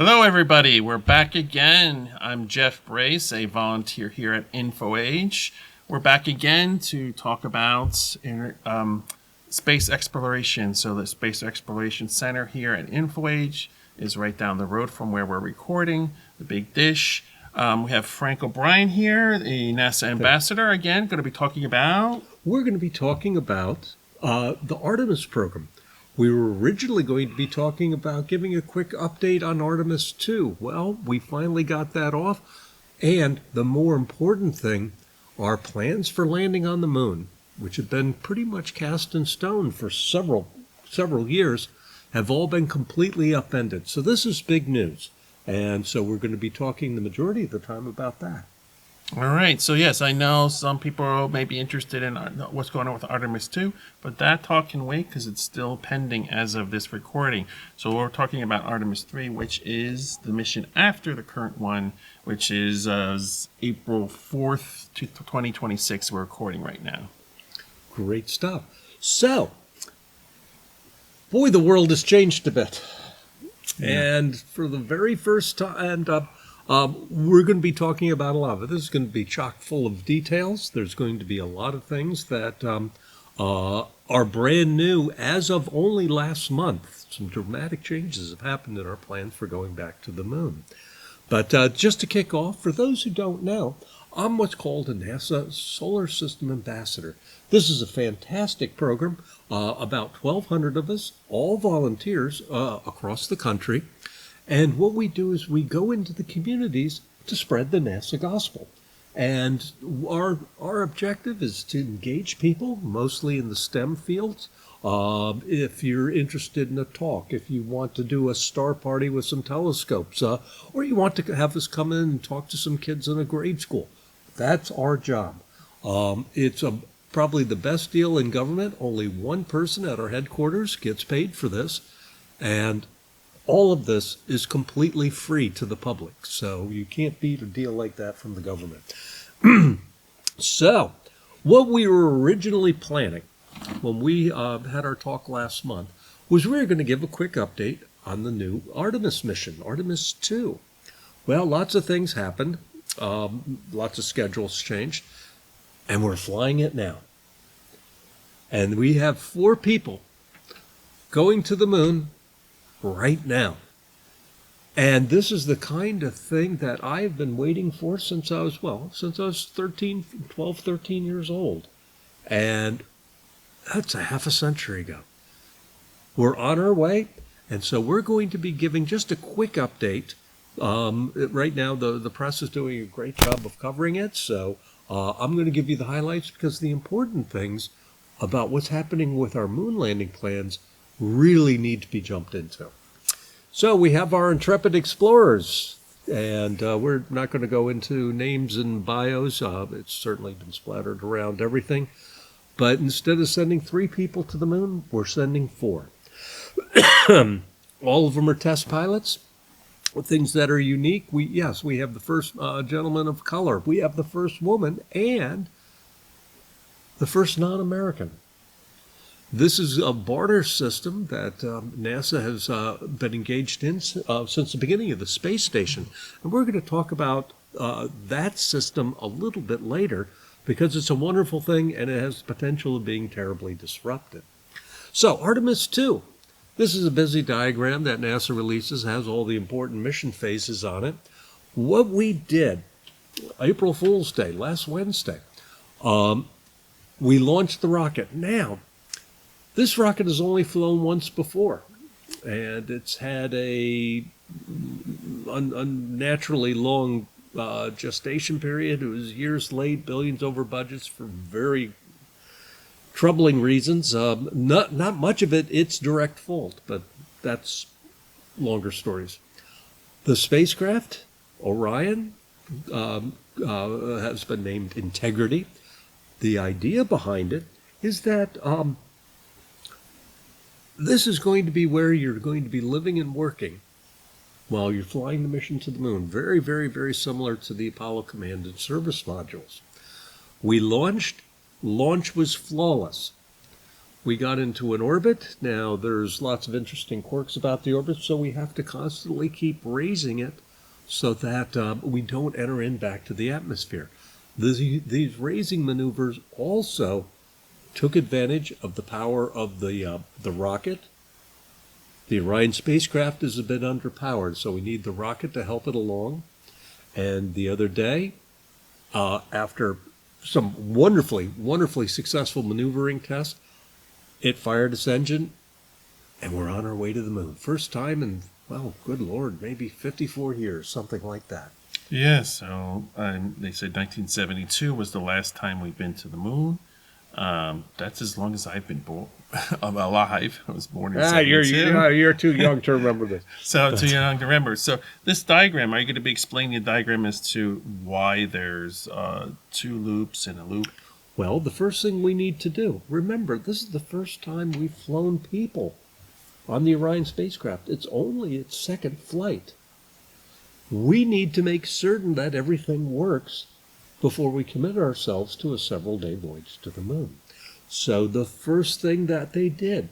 Hello, everybody. We're back again. I'm Jeff Brace, a volunteer here at InfoAge. We're back again to talk about space exploration. So the Space Exploration Center here at InfoAge is right down the road from where we're recording, the big dish. We have Frank O'Brien here, the NASA ambassador, again, going to be talking about... We're going to be talking about the Artemis program. We were originally going to be talking about giving a quick update on Artemis 2. Well, we finally got that off. And the more important thing, our plans for landing on the moon, which have been pretty much cast in stone for several years, have all been completely upended. So this is big news. And so we're going to be talking the majority of the time about that. All right. So, yes, I know some people may be interested in what's going on with Artemis 2, but that talk can wait because it's still pending as of this recording. So we're talking about Artemis 3, which is the mission after the current one, which is April 4th, 2026. We're recording right now. Great stuff. So, boy, the world has changed a bit. Yeah. And for the very first time, we're going to be talking about a lot of it. This is going to be chock full of details. There's going to be a lot of things that are brand new as of only last month. Some dramatic changes have happened in our plans for going back to the moon. But just to kick off, for those who don't know, I'm what's called a NASA Solar System Ambassador. This is a fantastic program. About 1,200 of us, all volunteers across the country. And what we do is we go into the communities to spread the NASA gospel. And our objective is to engage people, mostly in the STEM fields. If you're interested in a talk, if you want to do a star party with some telescopes, or you want to have us come in and talk to some kids in a grade school, that's our job. It's probably the best deal in government. Only one person at our headquarters gets paid for this. And all of this is completely free to the public, so you can't beat a deal like that from the government. So, what we were originally planning when we had our talk last month was we were going to give a quick update on the new Artemis mission, Artemis 2. Well, lots of things happened, lots of schedules changed, and we're flying it now. And we have 4 people going to the moon right now. And this is the kind of thing that I've been waiting for since I was 13 years old. And that's a half a century ago. We're on our way, and so we're going to be giving just a quick update. Right now, the press is doing a great job of covering it, so I'm going to give you the highlights because the important things about what's happening with our moon landing plans really need to be jumped into. So we have our intrepid explorers, and we're not going to go into names and bios. It's certainly been splattered around everything. But instead of sending 3 people to the moon, we're sending 4. All of them are test pilots. Things that are unique. We have the first gentleman of color. We have the first woman and the first non-American. This is a barter system that NASA has been engaged in since the beginning of the space station. And we're going to talk about that system a little bit later because it's a wonderful thing and it has the potential of being terribly disruptive. So, Artemis 2. This is a busy diagram that NASA releases, has all the important mission phases on it. What we did, April Fool's Day, last Wednesday, we launched the rocket. Now, this rocket has only flown once before, and it's had a unnaturally long gestation period. It was years late, billions over budgets for very troubling reasons. Not much of it, its direct fault, but that's longer stories. The spacecraft, Orion, has been named Integrity. The idea behind it is that this is going to be where you're going to be living and working while you're flying the mission to the moon. Very, very, very similar to the Apollo Command and Service modules. We launched. Launch was flawless. we got into an orbit. Now, there's lots of interesting quirks about the orbit, so we have to constantly keep raising it so that we don't enter in back to the atmosphere. These raising maneuvers also took advantage of the power of the rocket. The Orion spacecraft is a bit underpowered, so we need the rocket to help it along. And the other day, after some wonderfully successful maneuvering tests, it fired its engine, and we're on our way to the moon. First time in, well, good Lord, maybe 54 years, something like that. Yeah, so they said 1972 was the last time we've been to the moon. That's as long as I've been born. I'm alive. I was born in 72. You're too young to remember this. So too young to remember. So this diagram, are you going to be explaining the diagram as to why there's 2 loops and a loop? Well, the first thing we need to do, remember, this is the first time we've flown people on the Orion spacecraft. It's only its second flight. We need to make certain that everything works before we commit ourselves to a several-day voyage to the moon. So the first thing that they did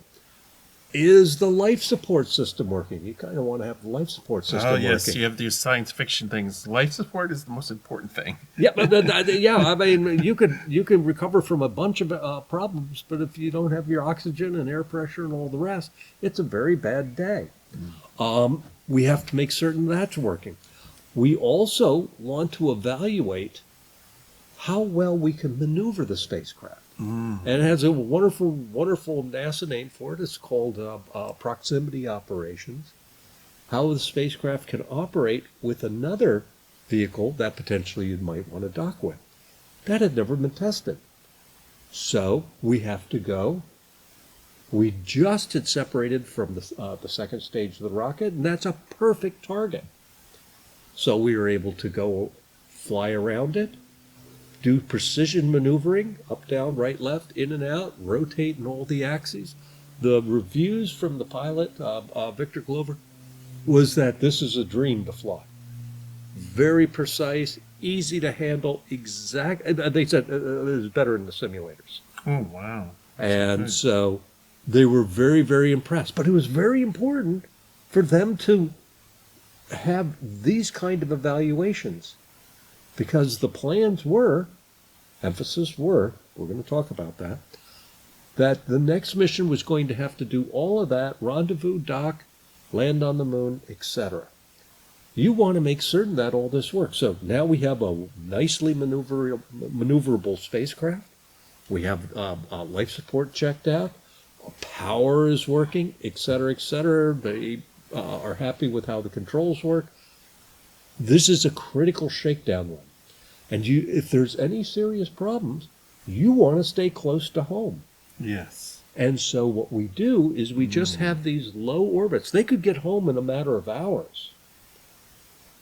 is the life support system working. You kind of want to have the life support system working. Oh, yes, you have these science fiction things. Life support is the most important thing. Yeah, I mean, you can recover from a bunch of problems, but if you don't have your oxygen and air pressure and all the rest, it's a very bad day. We have to make certain that's working. We also want to evaluate how well we can maneuver the spacecraft. And it has a wonderful NASA name for it. It's called proximity operations. How the spacecraft can operate with another vehicle that potentially you might want to dock with. That had never been tested. So we have to go. We just had separated from the second stage of the rocket, and that's a perfect target. So we were able to go fly around it, do precision maneuvering, up, down, right, left, in and out, rotate in all the axes. The reviews from the pilot, Victor Glover, was that this is a dream to fly. Very precise, easy to handle, exact. They said it was better in the simulators. Oh, wow. And so they were very impressed. But it was very important for them to have these kind of evaluations, because the plans were, emphasis were, we're going to talk about that the next mission was going to have to do all of that, rendezvous, dock, land on the moon, etc. You want to make certain that all this works. So now we have a nicely maneuverable spacecraft. We have life support checked out. Power is working, etc., etc. They are happy with how the controls work. This is a critical shakedown one. And if there's any serious problems, you want to stay close to home. Yes. And so what we do is we just have these low orbits. They could get home in a matter of hours.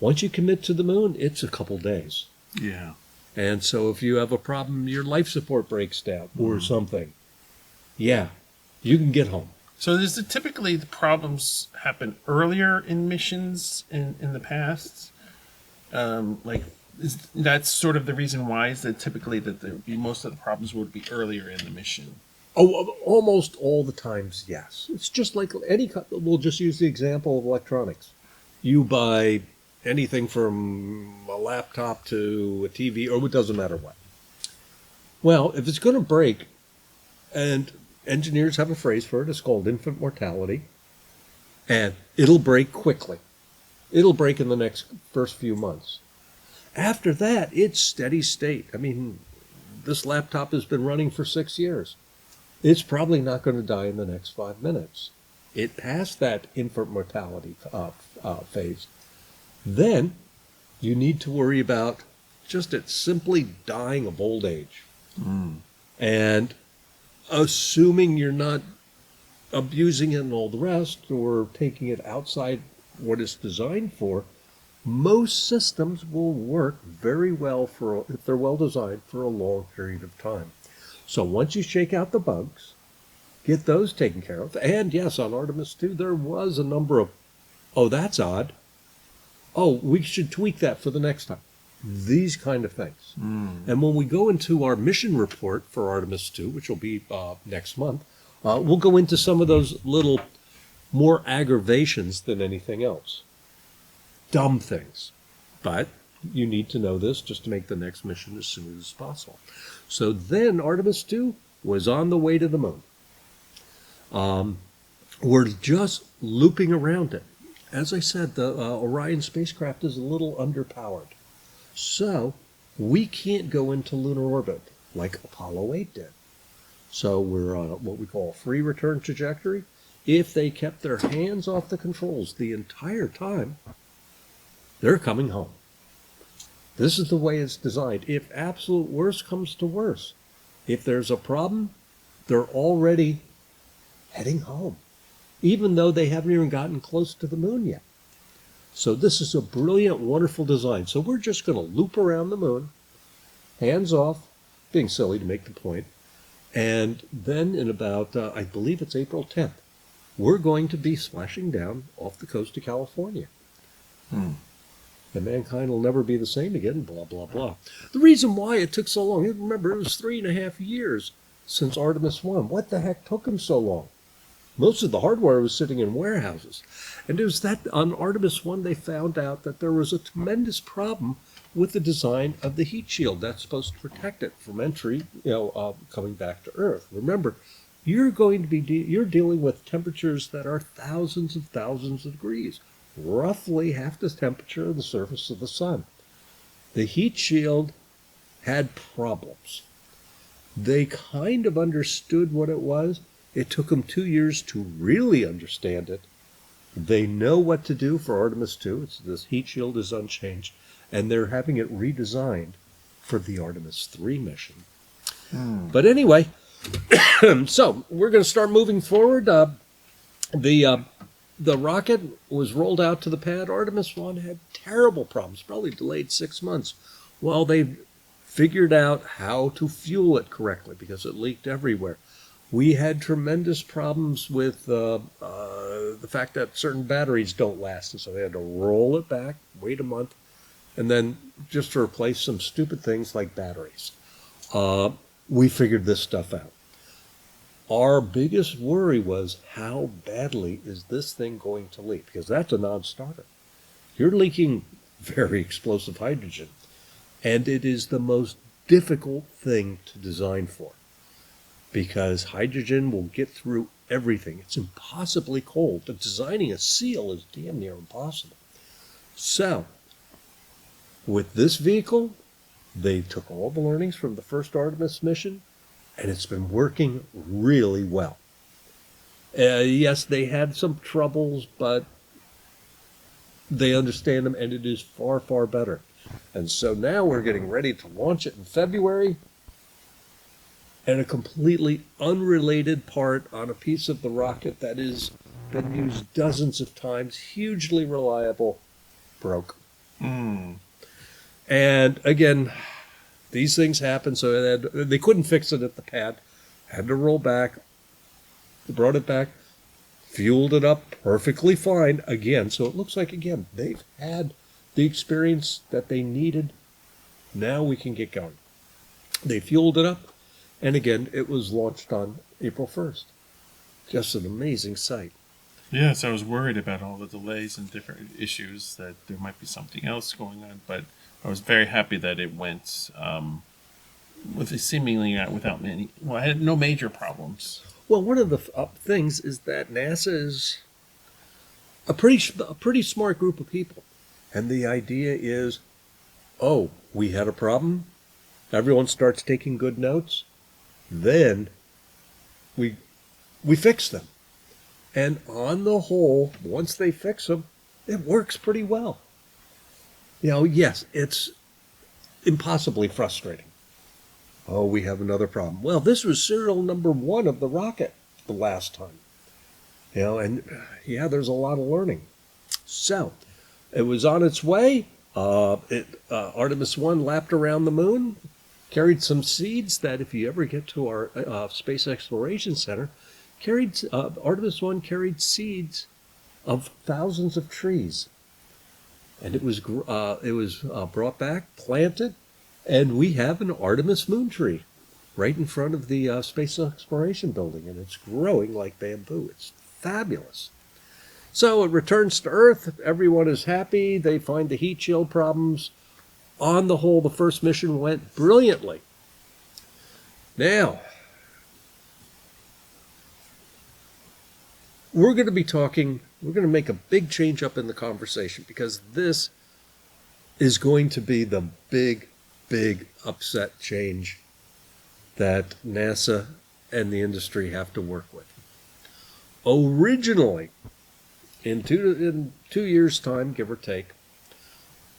Once you commit to the moon, it's a couple days. Yeah. And so if you have a problem, your life support breaks down or something, yeah, you can get home. So does it typically the problems happen earlier in missions in the past? That's sort of the reason why is that typically that most of the problems would be earlier in the mission. Oh, almost all the times, yes. It's just like we'll just use the example of electronics. You buy anything from a laptop to a TV, or it doesn't matter what. Well, if it's going to break, and engineers have a phrase for it, it's called infant mortality, and it'll break quickly. It'll break in the first few months. After that, it's steady state. I mean, this laptop has been running for 6 years. It's probably not going to die in the next 5 minutes. It passed that infant mortality phase. Then you need to worry about just it simply dying of old age. And assuming you're not abusing it and all the rest, or taking it outside what it's designed for, most systems will work very well if they're well designed for a long period of time. So once you shake out the bugs, get those taken care of. And yes, on Artemis 2, there was a number of, oh, that's odd. Oh, we should tweak that for the next time. These kind of things. And when we go into our mission report for Artemis 2, which will be next month, We'll go into some of those little more aggravations than anything else. Dumb things. But you need to know this just to make the next mission as soon as possible. So then Artemis 2 was on the way to the moon. We're just looping around it. As I said, the Orion spacecraft is a little underpowered. So we can't go into lunar orbit like Apollo 8 did. So we're on what we call a free return trajectory. If they kept their hands off the controls the entire time, they're coming home. This is the way it's designed. If absolute worst comes to worst, if there's a problem, they're already heading home, even though they haven't even gotten close to the moon yet. So this is a brilliant, wonderful design. So we're just going to loop around the moon, hands off, being silly to make the point, and then in about, I believe it's April 10th, we're going to be splashing down off the coast of California. And mankind will never be the same again, blah, blah, blah. The reason why it took so long, remember, it was 3.5 years since Artemis 1. What the heck took them so long? Most of the hardware was sitting in warehouses. And it was that on Artemis 1 they found out that there was a tremendous problem with the design of the heat shield that's supposed to protect it from entry, coming back to Earth. Remember, you're going to be you're dealing with temperatures that are thousands of degrees, roughly half the temperature of the surface of the sun. The heat shield had problems. They kind of understood what it was. It took them 2 years to really understand it. They know what to do for Artemis 2. This heat shield is unchanged, and they're having it redesigned for the Artemis 3 mission. But anyway, so we're going to start moving forward. The rocket was rolled out to the pad. Artemis 1 had terrible problems, probably delayed 6 months, while they figured out how to fuel it correctly because it leaked everywhere. We had tremendous problems with the fact that certain batteries don't last, and so they had to roll it back, wait a month, and then just to replace some stupid things like batteries. We figured this stuff out. Our biggest worry was how badly is this thing going to leak, because that's a non-starter. You're leaking very explosive hydrogen, and it is the most difficult thing to design for, because hydrogen will get through everything. It's impossibly cold, but designing a seal is damn near impossible. So, with this vehicle, they took all the learnings from the first Artemis mission, and it's been working really well. Yes, they had some troubles, but they understand them, and it is far, far better. And so now we're getting ready to launch it in February, and a completely unrelated part on a piece of the rocket that has been used dozens of times, hugely reliable, broke. And again, these things happen, so they couldn't fix it at the pad. Had to roll back, brought it back, fueled it up perfectly fine again. So it looks like, again, they've had the experience that they needed. Now we can get going. They fueled it up, and again, it was launched on April 1st. Just an amazing sight. Yes, I was worried about all the delays and different issues, that there might be something else going on, but I was very happy that it went with seemingly without many. Well, I had no major problems. Well, one of the things is that NASA is a pretty smart group of people, and the idea is, oh, we had a problem. Everyone starts taking good notes. Then we fix them, and on the whole, once they fix them, it works pretty well. Yes, it's impossibly frustrating. Oh, we have another problem. Well, this was serial number 1 of the rocket the last time. And there's a lot of learning. So, it was on its way. Artemis 1 lapped around the moon, carried some seeds that if you ever get to our Space Exploration Center, Artemis 1 carried seeds of thousands of trees. And it was brought back, planted, and we have an Artemis moon tree. right in front of the Space Exploration Building, and it's growing like bamboo. It's fabulous. So it returns to Earth. Everyone is happy. They find the heat shield problems. On the whole, the first mission went brilliantly. Now, we're going to make a big change up in the conversation, because this is going to be the big upset change that NASA and the industry have to work with. Originally, in two years' time, give or take,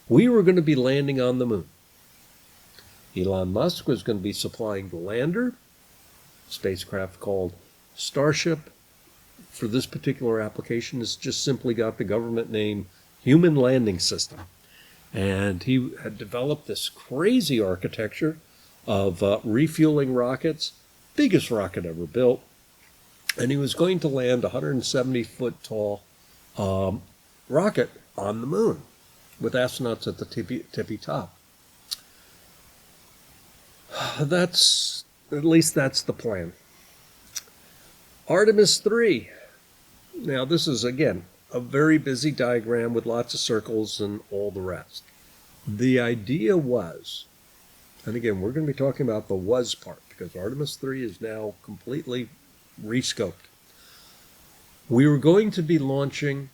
we were going to be landing on the moon. Elon Musk was going to be supplying the lander, spacecraft called Starship. For this particular application, it's just simply got the government name Human Landing System. And he had developed this crazy architecture of refueling rockets, biggest rocket ever built. And he was going to land a 170-foot tall rocket on the moon with astronauts at the tippy top. That's the plan. Artemis 3. Now, this is, again, a very busy diagram with lots of circles and all the rest. The idea was, and again, we're going to be talking about the was part, because Artemis 3 is now completely rescoped. We were going to be launching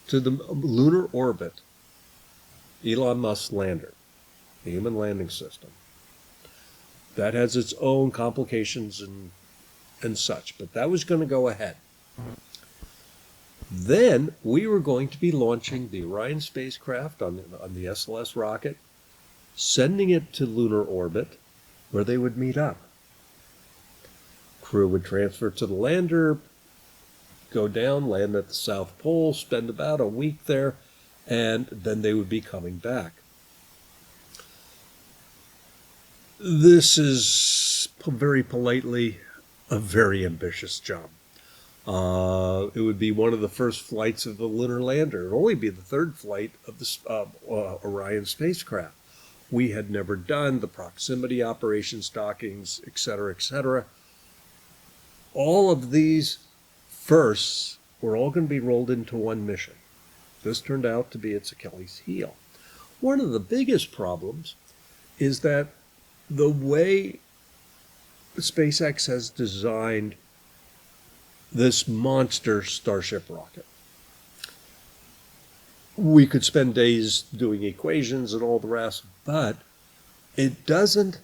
to the lunar orbit Elon Musk's lander, the Human Landing System. That has its own complications and such, but that was going to go ahead. Then we were going to be launching the Orion spacecraft on the SLS rocket, sending it to lunar orbit, where they would meet up. Crew would transfer to the lander, go down, land at the South Pole, spend about a week there, and then they would be coming back. This is, very politely, a very ambitious job. It would be one of the first flights of the lunar lander. It would only be the third flight of the Orion spacecraft. We had never done the proximity operations, dockings, etc., etc. All of these firsts were all going to be rolled into one mission. This turned out to be its Achilles heel. One of the biggest problems is that the way SpaceX has designed this monster Starship rocket. We could spend days doing equations and all the rest, but it doesn't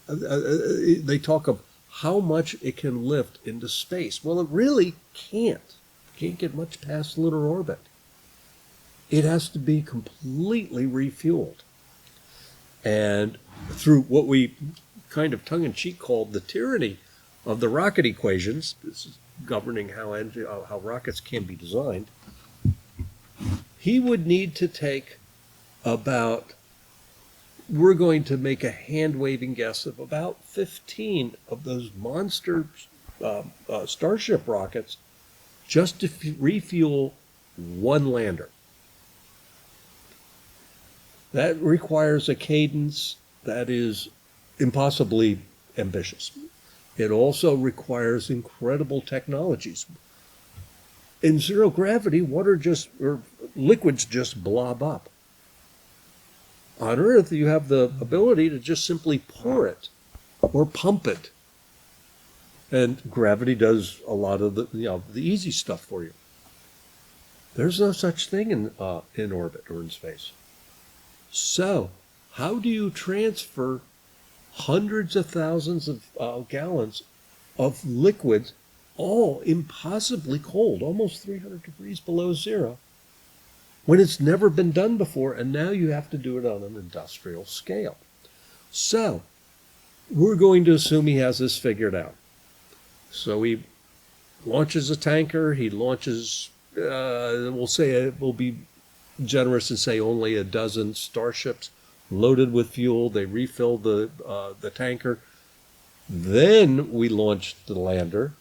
they talk of how much it can lift into space. Well, it really can't. It can't get much past lunar orbit. It has to be completely refueled. And through what we kind of tongue-in-cheek called the tyranny of the rocket equations, this is governing how rockets can be designed, he would need to take about, we're going to make a hand-waving guess of about 15 of those monster Starship rockets just to refuel one lander. That requires a cadence that is impossibly ambitious. It also requires incredible technologies. In zero gravity, liquids just blob up. On Earth, you have the ability to just simply pour it or pump it. And gravity does a lot of the easy stuff for you. There's no such thing in orbit or in space. So, how do you transfer hundreds of thousands of gallons of liquids, all impossibly cold, almost 300 degrees below zero, when it's never been done before, and now you have to do it on an industrial scale? So, we're going to assume he has this figured out. So he launches a tanker, he launches, we'll be generous and say only a dozen Starships loaded with fuel. They refill the tanker. Then we launch the lander.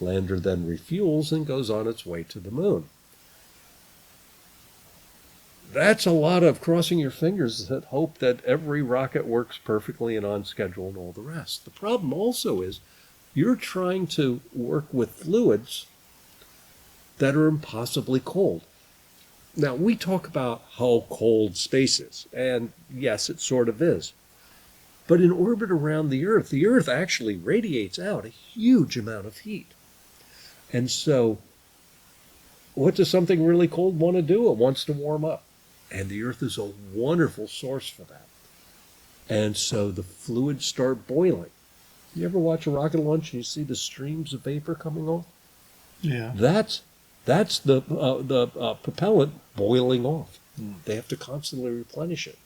Lander then refuels and goes on its way to the moon. That's a lot of crossing your fingers that hope that every rocket works perfectly and on schedule and all the rest. The problem also is you're trying to work with fluids that are impossibly cold. Now, we talk about how cold space is, and yes, it sort of is. But in orbit around the Earth actually radiates out a huge amount of heat. And so, what does something really cold want to do? It wants to warm up. And the Earth is a wonderful source for that. And so the fluids start boiling. You ever watch a rocket launch and you see the streams of vapor coming off? Yeah. That's the propellant boiling off. They have to constantly replenish it.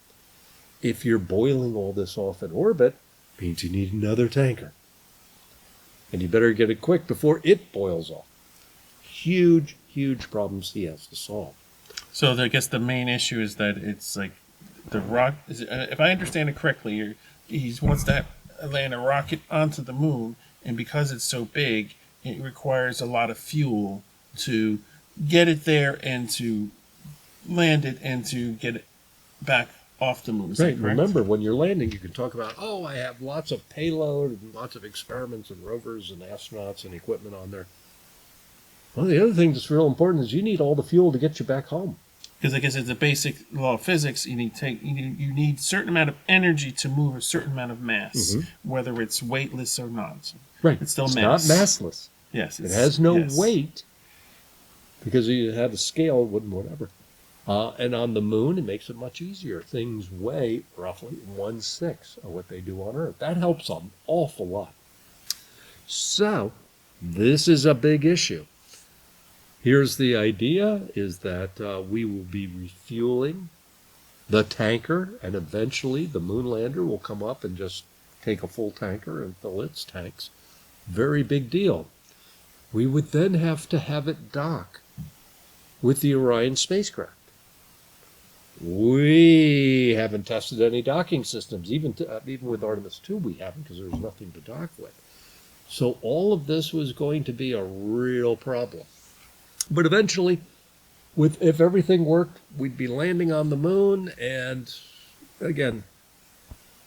If you're boiling all this off in orbit, it means you need another tanker. And you better get it quick before it boils off. Huge, huge problems he has to solve. So I guess the main issue is that it's like the rock. If I understand it correctly, he wants to land a rocket onto the moon, and because it's so big, it requires a lot of fuel to get it there and to land it and to get it back off the moon. Is Right. that correct? Remember, when you're landing, you can talk about, I have lots of payload and lots of experiments and rovers and astronauts and equipment on there. Well, the other thing that's real important is you need all the fuel to get you back home. Because I guess it's a basic law of physics. You need a certain amount of energy to move a certain amount of mass, whether it's weightless or not. Right. It's still it's mass. not massless. Yes. It has no yes. weight because you had a scale, it wouldn't whatever. And on the moon, it makes it much easier. Things weigh roughly 1/6 of what they do on Earth. That helps an awful lot. So, this is a big issue. Here's the idea, is that we will be refueling the tanker, and eventually the moon lander will come up and just take a full tanker and fill its tanks. Very big deal. We would then have to have it dock with the Orion spacecraft. We haven't tested any docking systems. Even with Artemis 2 we haven't, because there's nothing to dock with. So all of this was going to be a real problem. But eventually, if everything worked, we'd be landing on the moon, and again,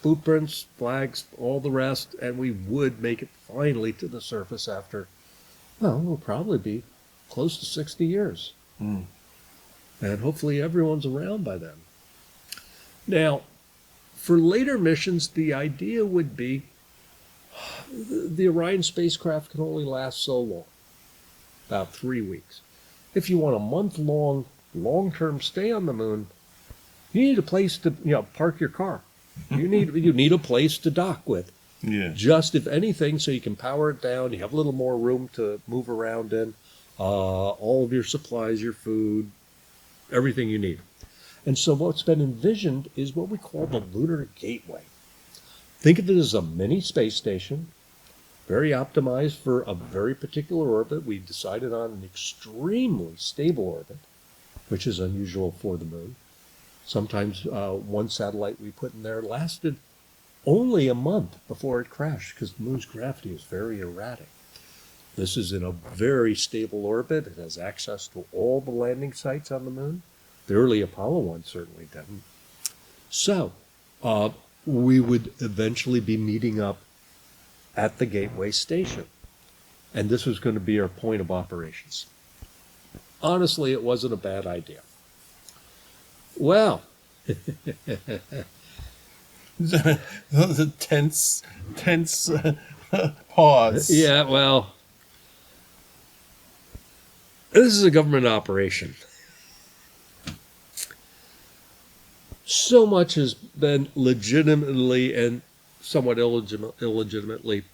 blueprints, flags, all the rest, and we would make it finally to the surface after, it'll probably be close to 60 years. And hopefully everyone's around by then. Now, for later missions, the idea would be the Orion spacecraft can only last so long, about 3 weeks. If you want a month-long, long-term stay on the moon, you need a place to park your car. You need a place to dock with. Yeah. Just if anything, so you can power it down. You have a little more room to move around in. All of your supplies, your food, everything you need. And so what's been envisioned is what we call the lunar gateway. Think of it as a mini space station, very optimized for a very particular orbit. We decided on an extremely stable orbit, which is unusual for the moon. Sometimes one satellite we put in there lasted only a month before it crashed because the moon's gravity is very erratic. This is in a very stable orbit. It has access to all the landing sites on the moon. The early Apollo one certainly didn't. So we would eventually be meeting up at the Gateway Station. And this was going to be our point of operations. Honestly, it wasn't a bad idea. Well, the tense pause. yeah, well, this is a government operation. So much has been legitimately and somewhat illegitimately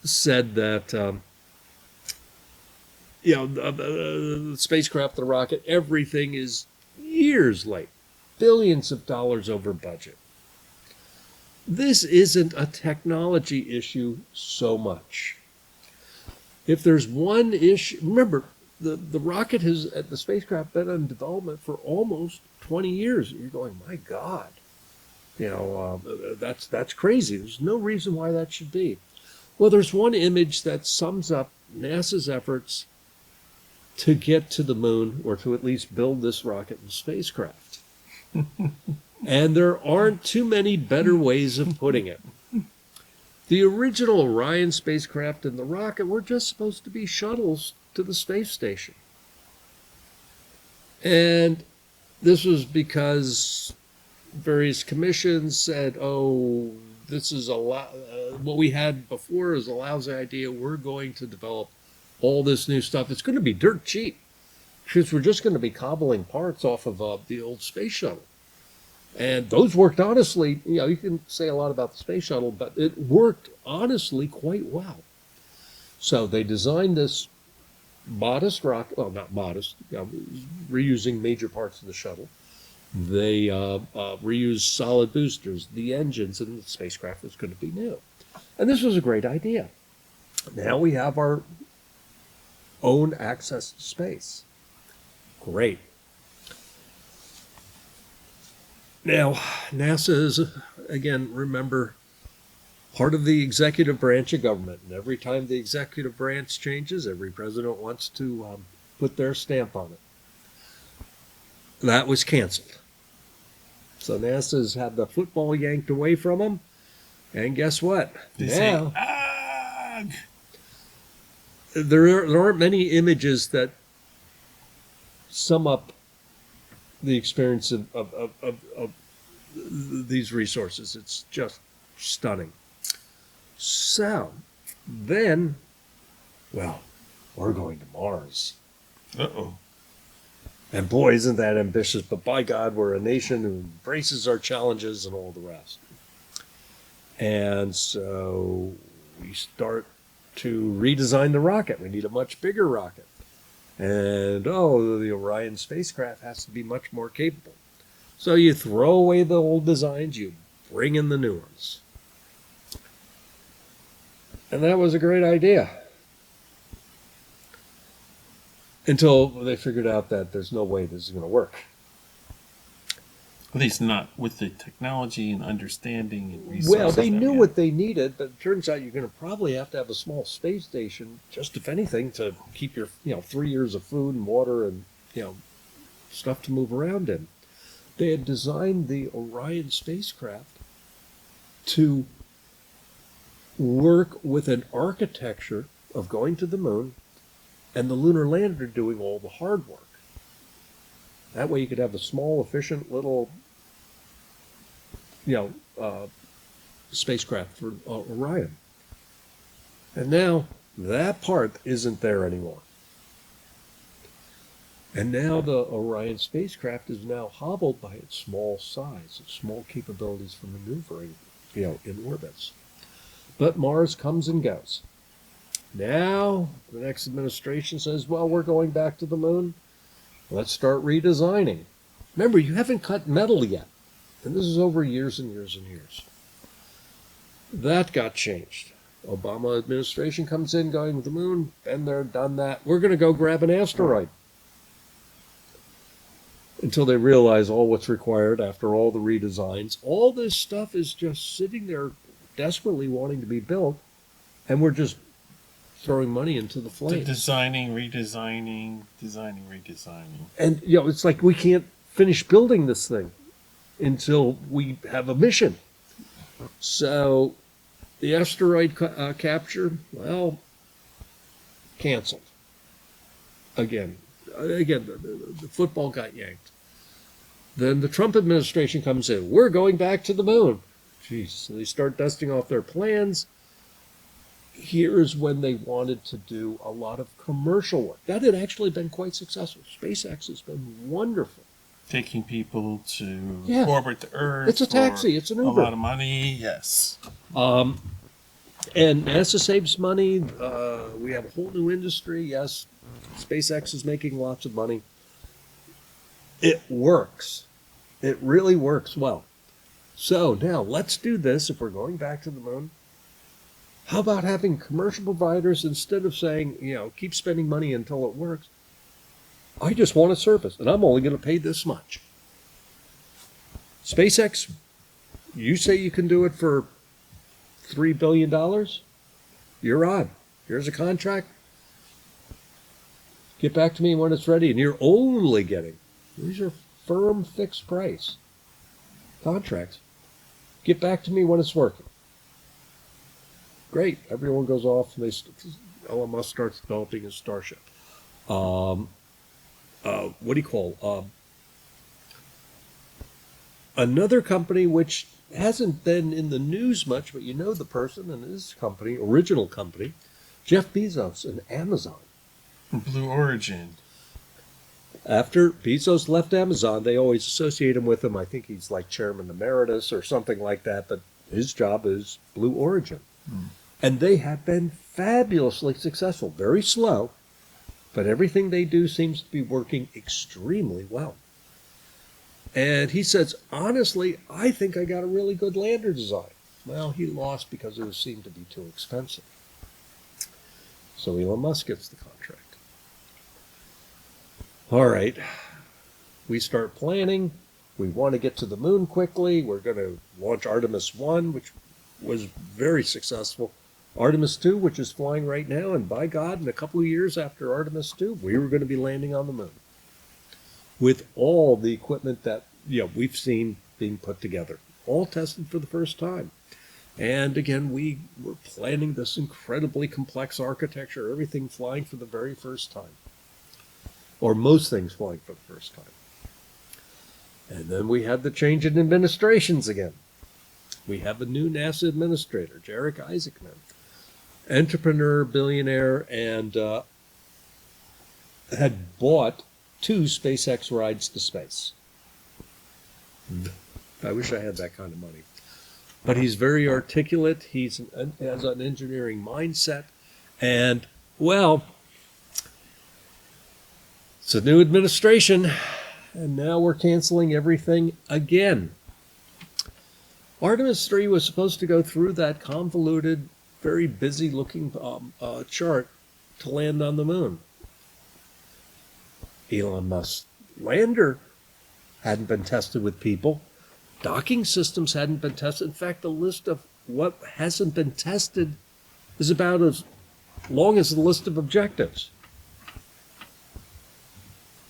said that the spacecraft, the rocket, everything is years late, billions of dollars over budget. This isn't a technology issue so much. If there's one issue, remember, the rocket the spacecraft been in development for almost 20 years. You're going, my God. That's crazy. There's no reason why that should be. Well, there's one image that sums up NASA's efforts to get to the moon, or to at least build this rocket and spacecraft. And there aren't too many better ways of putting it. The original Orion spacecraft and the rocket were just supposed to be shuttles to the space station. And this was because various commissions said, oh, this is what we had before is a lousy idea. We're going to develop all this new stuff. It's going to be dirt cheap because we're just going to be cobbling parts off of the old space shuttle. And those worked honestly. You know, you can say a lot about the space shuttle, but it worked honestly quite well. So they designed this modest rocket, well, not modest, reusing major parts of the shuttle. They reused solid boosters, the engines, and the spacecraft was going to be new. And this was a great idea. Now we have our own access to space. Great. Now, NASA is, again, remember, part of the executive branch of government. And every time the executive branch changes, every president wants to put their stamp on it. That was canceled. So NASA's had the football yanked away from them. And guess what? Now, there aren't many images that sum up the experience of these resources. It's just stunning. So, then, well, we're going to Mars. Uh-oh. And boy, isn't that ambitious, but by God, we're a nation who embraces our challenges and all the rest. And so we start to redesign the rocket. We need a much bigger rocket. And, the Orion spacecraft has to be much more capable. So you throw away the old designs, you bring in the new ones. And that was a great idea. Until they figured out that there's no way this is going to work. At least not with the technology and understanding and resources. Well, they knew what they needed, but it turns out you're going to probably have to have a small space station, just if anything, to keep your 3 years of food and water and stuff to move around in. They had designed the Orion spacecraft to work with an architecture of going to the moon and the lunar lander doing all the hard work. That way you could have a small, efficient little spacecraft for Orion. And now that part isn't there anymore. And now the Orion spacecraft is now hobbled by its small size, its small capabilities for maneuvering, in orbits. But Mars comes and goes. Now the next administration says, well, we're going back to the moon. Let's start redesigning. Remember, you haven't cut metal yet. And this is over years and years and years. That got changed. Obama administration comes in going to the moon. Been there, done that. We're going to go grab an asteroid. Until they realize all what's required after all the redesigns. All this stuff is just sitting there desperately wanting to be built. And we're just throwing money into the flames. Designing, redesigning. And, it's like we can't finish building this thing until we have a mission. So the asteroid capture, well, canceled. Again, the football got yanked. Then the Trump administration comes in. We're going back to the moon. Jeez, so they start dusting off their plans. Here's when they wanted to do a lot of commercial work. That had actually been quite successful. SpaceX has been wonderful. Taking people to orbit the Earth. It's a taxi. It's an Uber. A lot of money, yes. And NASA saves money. We have a whole new industry. Yes, SpaceX is making lots of money. It works. It really works well. So now let's do this. If we're going back to the moon, how about having commercial providers, instead of saying, keep spending money until it works? I just want a service, and I'm only going to pay this much. SpaceX, you say you can do it for $3 billion? You're on. Here's a contract. Get back to me when it's ready, and you're only getting, these are firm fixed price contracts. Get back to me when it's working. Great. Everyone goes off, and Elon Musk starts developing his Starship. What do you call another company which hasn't been in the news much, but you know the person and his company, original company, Jeff Bezos and Amazon. Blue Origin. After Bezos left Amazon, they always associate him with him. I think he's like chairman emeritus or something like that, but his job is Blue Origin. And they have been fabulously successful. Very slow, but everything they do seems to be working extremely well. And he says, honestly, I think I got a really good lander design. Well, he lost because it seemed to be too expensive. So Elon Musk gets the contract. All right, we start planning. We want to get to the moon quickly. We're going to launch Artemis 1, which was very successful. Artemis 2, which is flying right now, and by God, in a couple of years after Artemis 2, we were going to be landing on the moon with all the equipment that we've seen being put together, all tested for the first time. And again, we were planning this incredibly complex architecture, everything flying for the very first time, or most things flying for the first time. And then we had the change in administrations again. We have a new NASA administrator, Jarek Isaacman, entrepreneur, billionaire, and had bought 2 SpaceX rides to space. I wish I had that kind of money. But he's very articulate. He has an engineering mindset. And, well, it's a new administration, and now we're canceling everything again. Artemis 3 was supposed to go through that convoluted, very busy-looking chart to land on the moon. Elon Musk's lander hadn't been tested with people. Docking systems hadn't been tested. In fact, the list of what hasn't been tested is about as long as the list of objectives.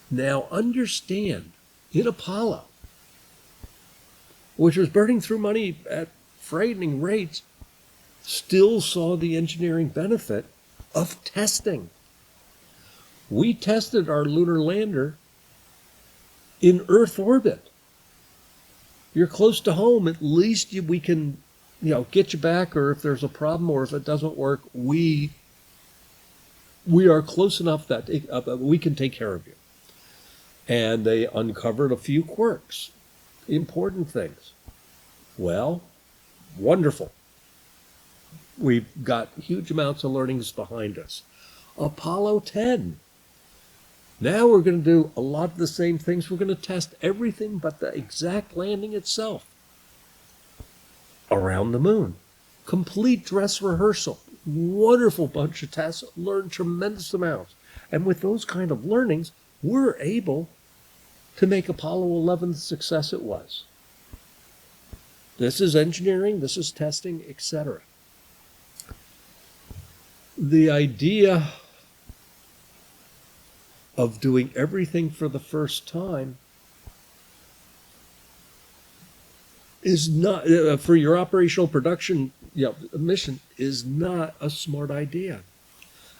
Now understand, in Apollo, which was burning through money at frightening rates, still saw the engineering benefit of testing. We tested our lunar lander in Earth orbit. You're close to home, at least we can, get you back, or if there's a problem or if it doesn't work, we are close enough that we can take care of you. And they uncovered a few quirks, important things. Well, wonderful. We've got huge amounts of learnings behind us. Apollo 10. Now we're going to do a lot of the same things. We're going to test everything but the exact landing itself around the moon. Complete dress rehearsal. Wonderful bunch of tests. Learned tremendous amounts. And with those kind of learnings, we're able to make Apollo 11 the success it was. This is engineering, this is testing, etc. The idea of doing everything for the first time is not, for your operational production mission, is not a smart idea.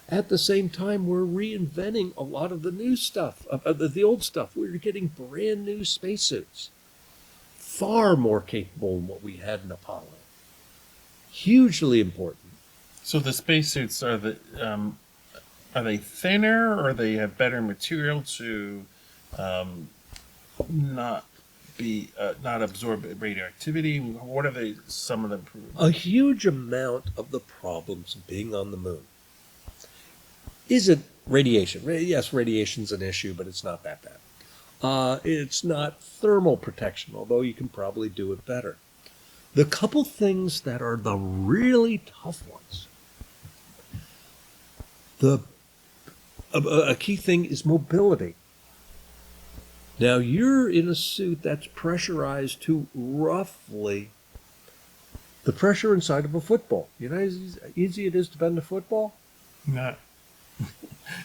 At the same time, we're reinventing a lot of the new stuff, the old stuff. We're getting brand new spacesuits, far more capable than what we had in Apollo. Hugely important. So the spacesuits are they thinner, or they have better material to not absorb radioactivity? What are some of the improvements? A huge amount of the problems of being on the moon isn't radiation. Yes, radiation's an issue, but it's not that bad. It's not thermal protection, although you can probably do it better. The couple things that are the really tough ones, a key thing is mobility. Now, you're in a suit that's pressurized to roughly the pressure inside of a football. You know how easy it is to bend a football? Not.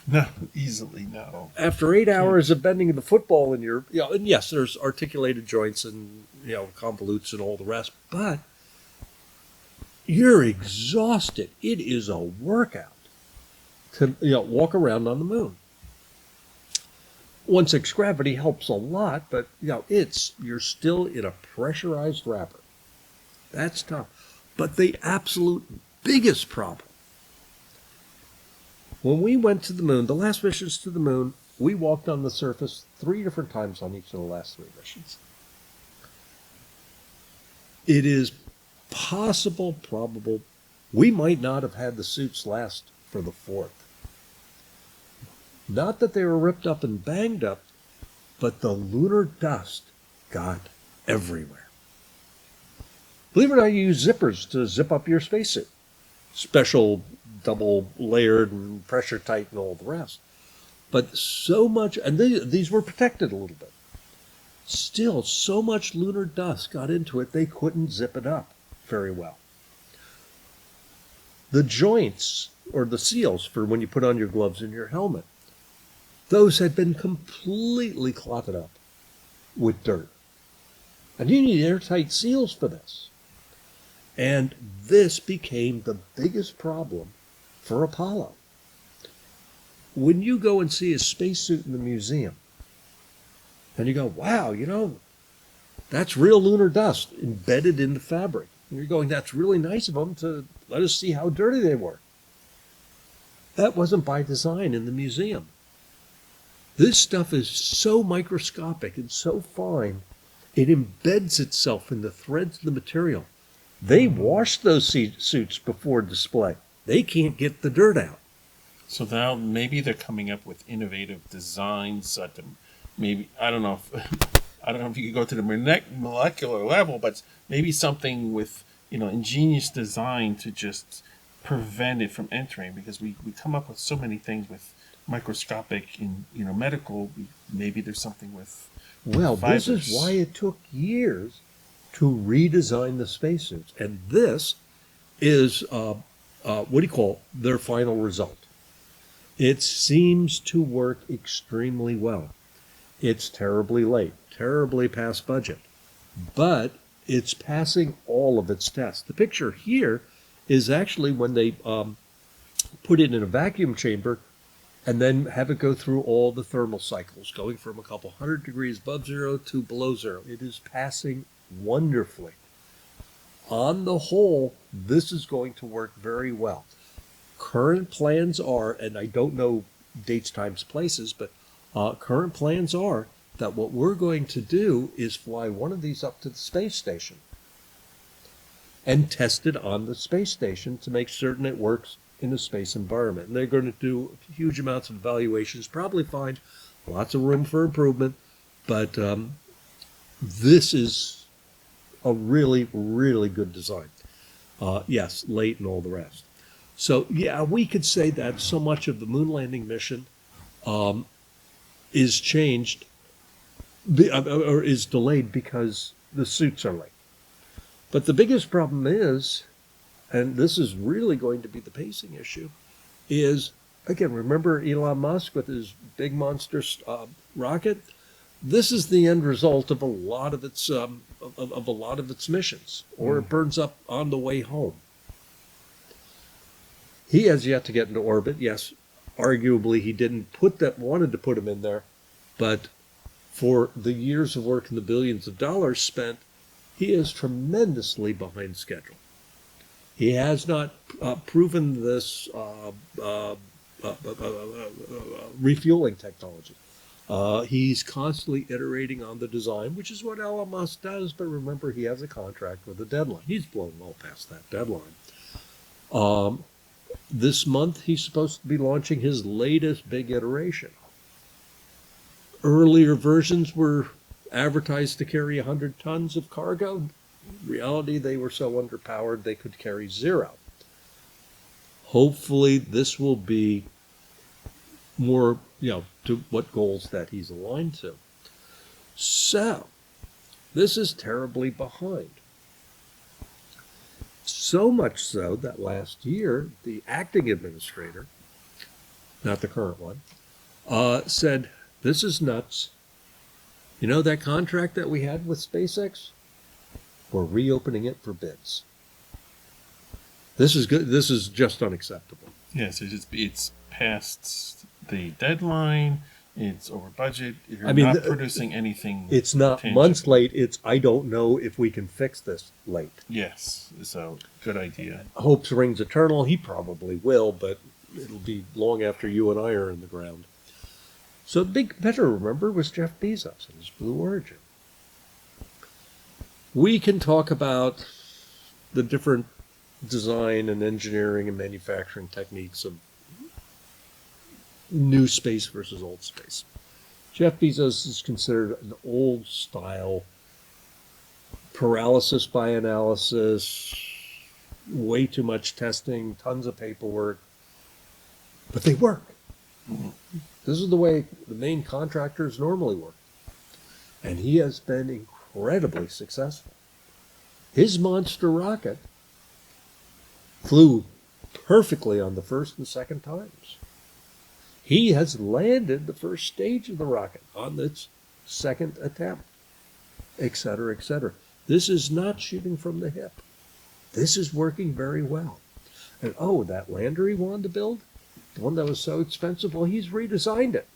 No, easily no. After 8 hours of bending the football in your, and yes, there's articulated joints and, convolutes and all the rest, but you're exhausted. It is a workout to, walk around on the moon. 1/6 gravity helps a lot, but, you're still in a pressurized wrapper. That's tough. But the absolute biggest problem, when we went to the moon, the last missions to the moon, we walked on the surface 3 different times on each of the last 3 missions. It is possible, probable, we might not have had the suits last for the 4th. Not that they were ripped up and banged up, but the lunar dust got everywhere. Believe it or not, you use zippers to zip up your spacesuit. Special double layered and pressure tight and all the rest. But so much, and these were protected a little bit. Still, so much lunar dust got into it, they couldn't zip it up very well. The joints, or the seals for when you put on your gloves and your helmet, those had been completely clotted up with dirt. And you need airtight seals for this. And this became the biggest problem for Apollo. When you go and see a spacesuit in the museum, and you go, wow, that's real lunar dust embedded in the fabric. And you're going, that's really nice of them to let us see how dirty they were. That wasn't by design in the museum. This stuff is so microscopic and so fine, it embeds itself in the threads of the material. They wash those suits before display. They can't get the dirt out. So now maybe they're coming up with innovative designs that maybe, I don't know if you could go to the molecular level, but maybe something with, ingenious design to just prevent it from entering, because we come up with so many things with microscopic in, medical. Maybe there's something with fibers. This is why it took years to redesign the spacesuits. And this is, their final result. It seems to work extremely well. It's terribly late, terribly past budget, but it's passing all of its tests. The picture here is actually when they put it in a vacuum chamber and then have it go through all the thermal cycles, going from a couple 100 degrees above zero to below zero. It is passing wonderfully. On the whole, this is going to work very well. Current plans are, and I don't know dates, times, places, but current plans are that what we're going to do is fly one of these up to the space station and test it on the space station to make certain it works in a space environment. And they're going to do huge amounts of evaluations, probably find lots of room for improvement, but this is a really, really good design. Yes, late and all the rest. So, yeah, we could say that so much of the moon landing mission is changed or is delayed because the suits are late. But the biggest problem is, and this is really going to be the pacing issue, is, again, remember Elon Musk with his big monster rocket? This is the end result of a lot of its missions, or it burns up on the way home. He has yet to get into orbit. Yes, arguably he didn't wanted to put him in there, but for the years of work and the billions of dollars spent, he is tremendously behind schedule. He has not proven this refueling technology. He's constantly iterating on the design, which is what Elon Musk does, but remember, he has a contract with a deadline. He's blown well past that deadline. This month, he's supposed to be launching his latest big iteration. Earlier versions were advertised to carry 100 tons of cargo. In reality, they were so underpowered they could carry 0. Hopefully, this will be more, to what goals that he's aligned to. So, this is terribly behind. So much so that last year, the acting administrator not the current one, said, "This is nuts. You know that contract that we had with SpaceX? We're reopening it for bids. This is good. This is just unacceptable." Yes, it's past the deadline. It's over budget. You're I mean, not producing anything. It's not tangible. months late. It's I don't know if we can fix this late. Yes, so good idea. Hopes rings eternal. He probably will, but it'll be long after you and I are in the ground. So the big competitor, remember, was Jeff Bezos and his Blue Origin. We can talk about the different design and engineering and manufacturing techniques of new space versus old space. Jeff Bezos is considered an old style, paralysis by analysis, way too much testing, tons of paperwork, but they work. This is the way the main contractors normally work. And he has been incredibly successful. His monster rocket flew perfectly on the first and second times. He has landed the first stage of the rocket on its second attempt, et cetera, et cetera. This is not shooting from the hip. This is working very well. And oh, that lander he wanted to build, the one that was so expensive, well, he's redesigned it.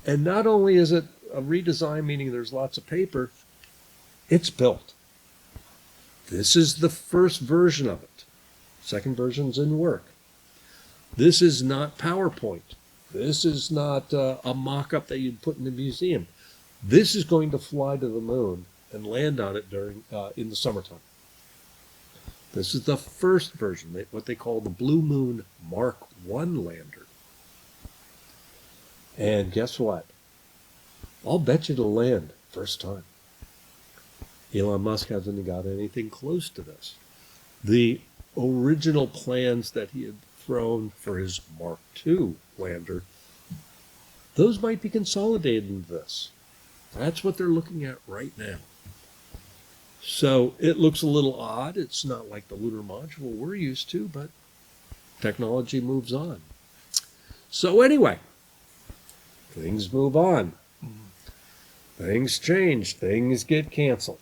And not only is it a redesign, meaning there's lots of paper, it's built. This is the first version of it. Second version's in work. This is not PowerPoint. This is not a mock-up that you'd put in a museum. This is going to fly to the moon and land on it during in the summertime. This is the first version, what they call the Blue Moon Mark I lander. And guess what? I'll bet you it'll land first time. Elon Musk hasn't got anything close to this. The original plans that he had thrown for his Mark II lander, those might be consolidated into this. That's what they're looking at right now. So it looks a little odd. It's not like the lunar module we're used to, but technology moves on. So anyway, things move on. Things change. Things get canceled.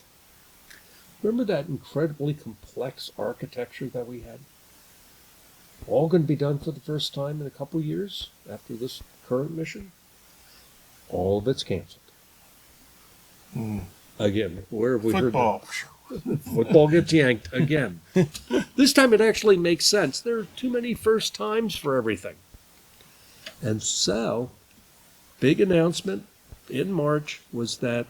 Remember that incredibly complex architecture that we had? All going to be done for the first time in a couple years after this current mission? All of it's canceled. Again, where have we heard that? Football gets yanked again. This time it actually makes sense. There are too many first times for everything. And so, big announcement in March was that,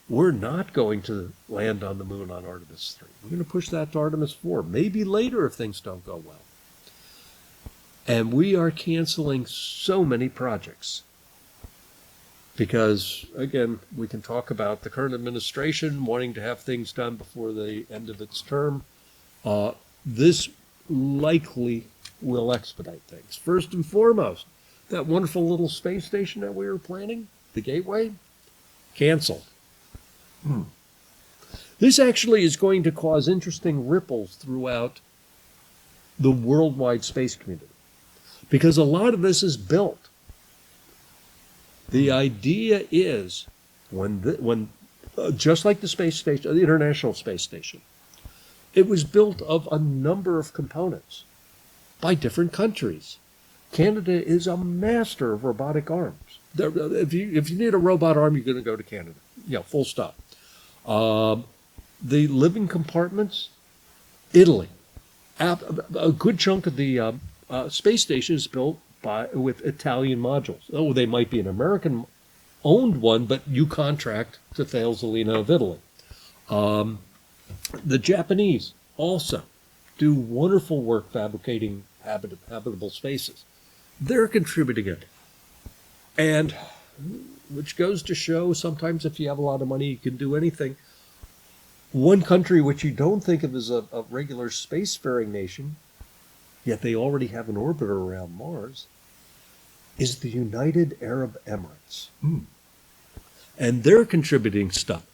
we're not going to land on the moon on Artemis 3. We're going to push that to Artemis 4, maybe later if things don't go well. And we are canceling so many projects. Because, again, we can talk about the current administration wanting to have things done before the end of its term. This likely will expedite things. First and foremost, that wonderful little space station that we were planning, the Gateway, canceled. This actually is going to cause interesting ripples throughout the worldwide space community. Because a lot of this is built. The idea is, when just like the space station, the International Space Station, it was built of a number of components by different countries. Canada is a master of robotic arms. If you need a robot arm, you're going to go to Canada. Full stop. The living compartments, Italy. A good chunk of the space station is built with Italian modules. Oh, they might be an American-owned one, but you contract to Failzolina of Italy. The Japanese also do wonderful work fabricating habitable spaces. They're contributing it. And which goes to show sometimes if you have a lot of money, you can do anything. One country which you don't think of as a regular spacefaring nation, yet they already have an orbiter around Mars, is the United Arab Emirates. And they're contributing stuff.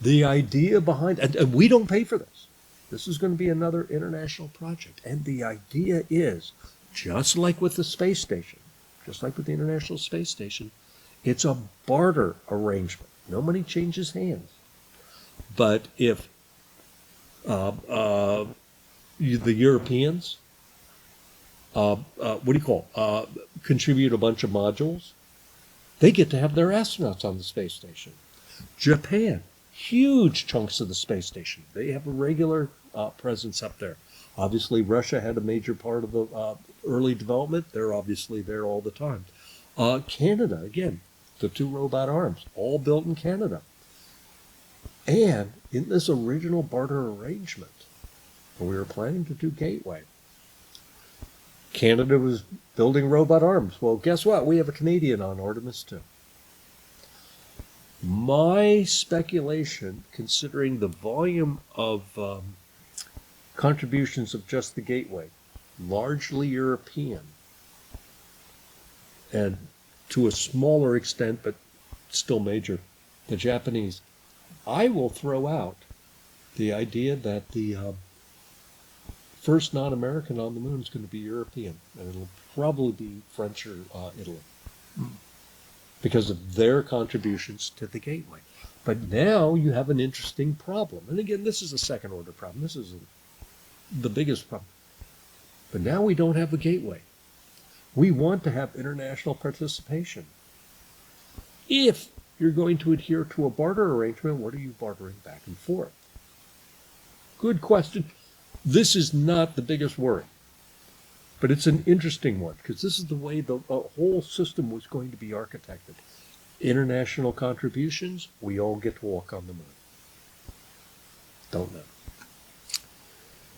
The idea behind, and we don't pay for this. This is going to be another international project. And the idea is, just like with the space station, just like with the International Space Station, it's a barter arrangement. No money changes hands. But if the Europeans, contribute a bunch of modules, they get to have their astronauts on the space station. Japan, huge chunks of the space station. They have a regular presence up there. Obviously, Russia had a major part of the early development. They're obviously there all the time. Canada, again, the 2 robot arms, all built in Canada. And in this original barter arrangement, when we were planning to do Gateway, Canada was building robot arms. Well, guess what? We have a Canadian on Artemis too. My speculation, considering the volume of contributions of just the Gateway, largely European, and to a smaller extent, but still major, the Japanese, I will throw out the idea that the first non-American on the moon is going to be European, and it'll probably be French or Italy, because of their contributions to the Gateway. But now you have an interesting problem. And again, this is a second-order problem. This isn't the biggest problem. But now we don't have a Gateway. We want to have international participation. If you're going to adhere to a barter arrangement, what are you bartering back and forth? Good question. This is not the biggest worry, but it's an interesting one, because this is the way the whole system was going to be architected. International contributions, we all get to walk on the moon. Don't know.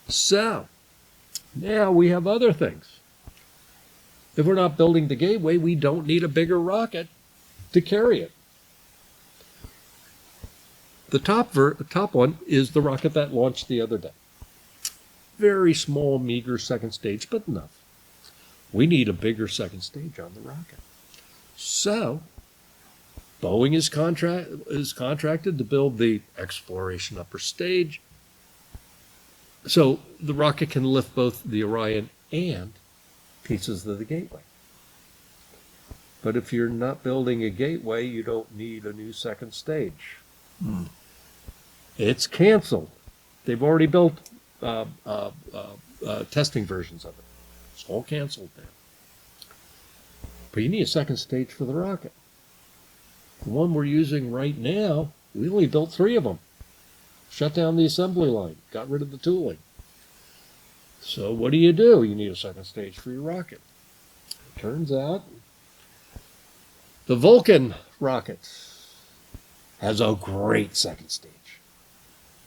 So, now we have other things. If we're not building the Gateway, we don't need a bigger rocket to carry it. The top one is the rocket that launched the other day. Very small, meager second stage, but enough. We need a bigger second stage on the rocket. So, Boeing is contracted to build the exploration upper stage, so the rocket can lift both the Orion and pieces of the Gateway. But if you're not building a Gateway, you don't need a new second stage. It's canceled. They've already built testing versions of it. It's all canceled now. But you need a second stage for the rocket. The one we're using right now, we only built 3 of them. Shut down the assembly line, got rid of the tooling. So what do? You need a second stage for your rocket. It turns out the Vulcan rocket has a great second stage.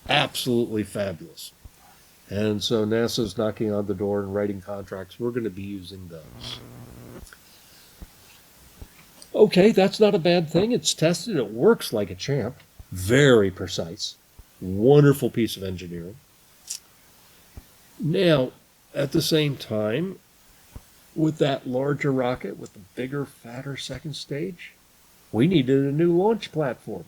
Absolutely fabulous. And so NASA's knocking on the door and writing contracts. We're going to be using those. Okay, that's not a bad thing. It's tested. It works like a champ. Very precise. Wonderful piece of engineering. Now, at the same time, with that larger rocket, with the bigger, fatter second stage, we needed a new launch platform.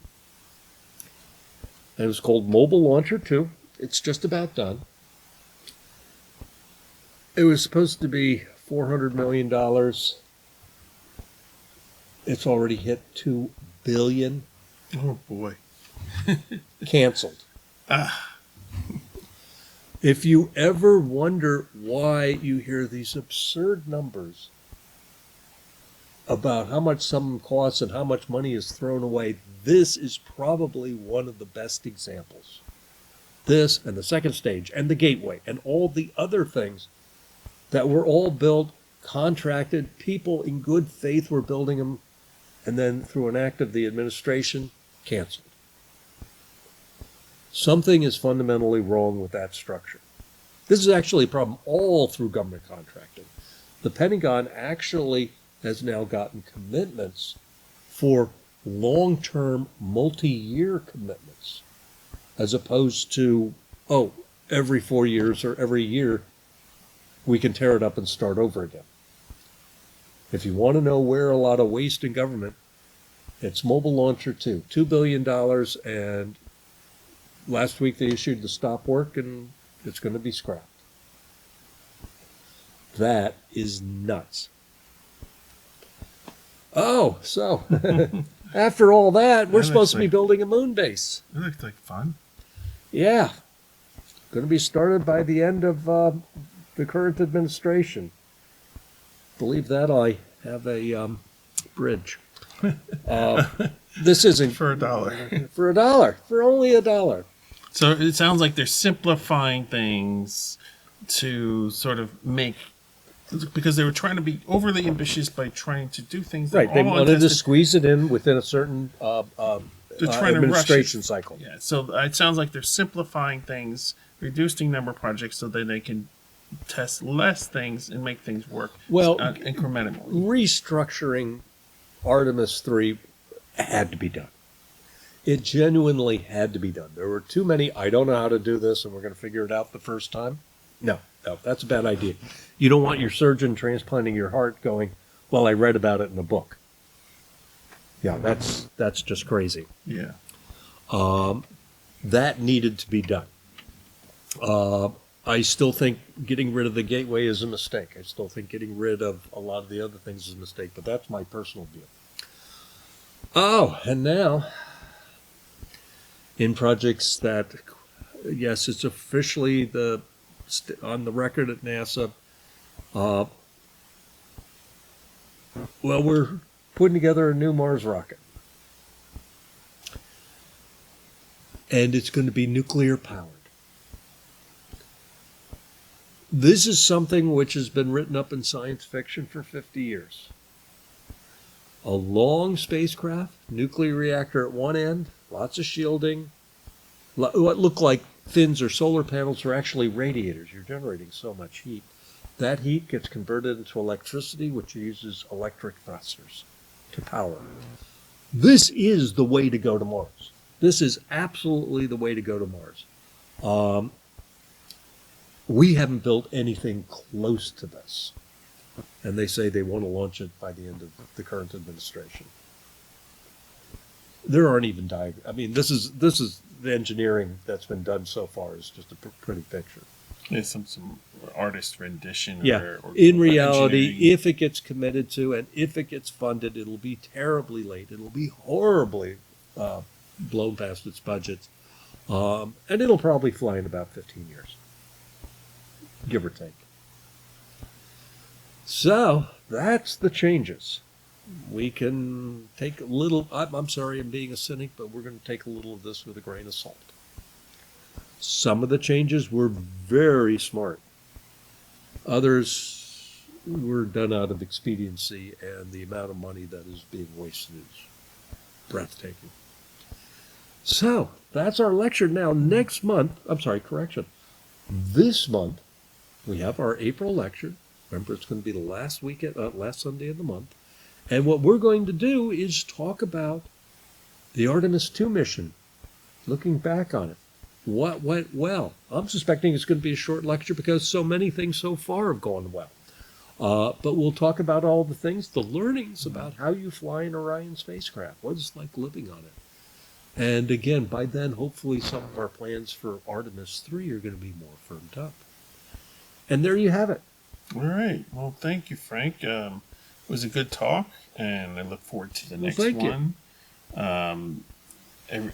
And it was called Mobile Launcher 2. It's just about done. It was supposed to be $400 million. It's already hit $2 billion. Oh, boy. Canceled. If you ever wonder why you hear these absurd numbers about how much something costs and how much money is thrown away, this is probably one of the best examples. This and the second stage and the Gateway and all the other things that were all built, contracted, people in good faith were building them, and then through an act of the administration, canceled. Something is fundamentally wrong with that structure. This is actually a problem all through government contracting. The Pentagon actually has now gotten commitments for long-term, multi-year commitments, as opposed to, every 4 years or every year, we can tear it up and start over again. If you want to know where a lot of waste in government, it's Mobile Launcher 2, $2 billion, and last week they issued the stop work, and It's going to be scrapped. That is nuts. Oh, so after all that, we're supposed to be building a moon base. It looks like fun. Yeah. Going to be started by the end of the current administration. Believe that I have a bridge. This isn't For $1. for $1, for only $1. So it sounds like they're simplifying things to sort of make, because they were trying to be overly ambitious by trying to do things that Right, they all wanted to untested. squeeze it in within a certain They're trying to rush administration it. cycle. Yeah, so it sounds like they're simplifying things, reducing number of projects so that they can test less things and make things work Well, incrementally. restructuring Artemis 3 had to be done. It genuinely had to be done. There were too many, I don't know how to do this, and we're going to figure it out the first time. No, that's a bad idea. You don't want your surgeon transplanting your heart going, well, I read about it in a book. Yeah, that's just crazy. Yeah. That needed to be done. I still think getting rid of the gateway is a mistake. I still think getting rid of a lot of the other things is a mistake, but that's my personal view. Oh, and now, in projects that, yes, it's officially on the record at NASA. Well, we're putting together a new Mars rocket. And it's going to be nuclear powered. This is something which has been written up in science fiction for 50 years. A long spacecraft, nuclear reactor at one end, lots of shielding. What look like fins or solar panels are actually radiators. You're generating so much heat. That heat gets converted into electricity, which uses electric thrusters to power. This is the way to go to Mars. This is absolutely the way to go to Mars. We haven't built anything close to this. And they say they want to launch it by the end of the current administration. There aren't even diagrams. I mean, this is the engineering that's been done so far is just a pretty picture. There's some artist rendition. Yeah. Or In reality, engineering. if it gets committed to and if it gets funded, it'll be terribly late. It'll be horribly blown past its budget. And it'll probably fly in about 15 years, give or take. So that's the changes. We can take a little, I'm sorry, I'm being a cynic, but we're going to take a little of this with a grain of salt. Some of the changes were very smart. Others were done out of expediency, and the amount of money that is being wasted is breathtaking. So that's our lecture. Now, next month, this month, we have our April lecture. Remember, it's going to be the last Sunday of the month. And what we're going to do is talk about the Artemis 2 mission, looking back on it. What went well? I'm suspecting it's going to be a short lecture because so many things so far have gone well. But we'll talk about all the things, the learnings about how you fly an Orion spacecraft, what it's like living on it. And again, by then, hopefully some of our plans for Artemis 3 are going to be more firmed up. And there you have it. All right. Well, thank you, Frank. It was a good talk, and I look forward to the next one.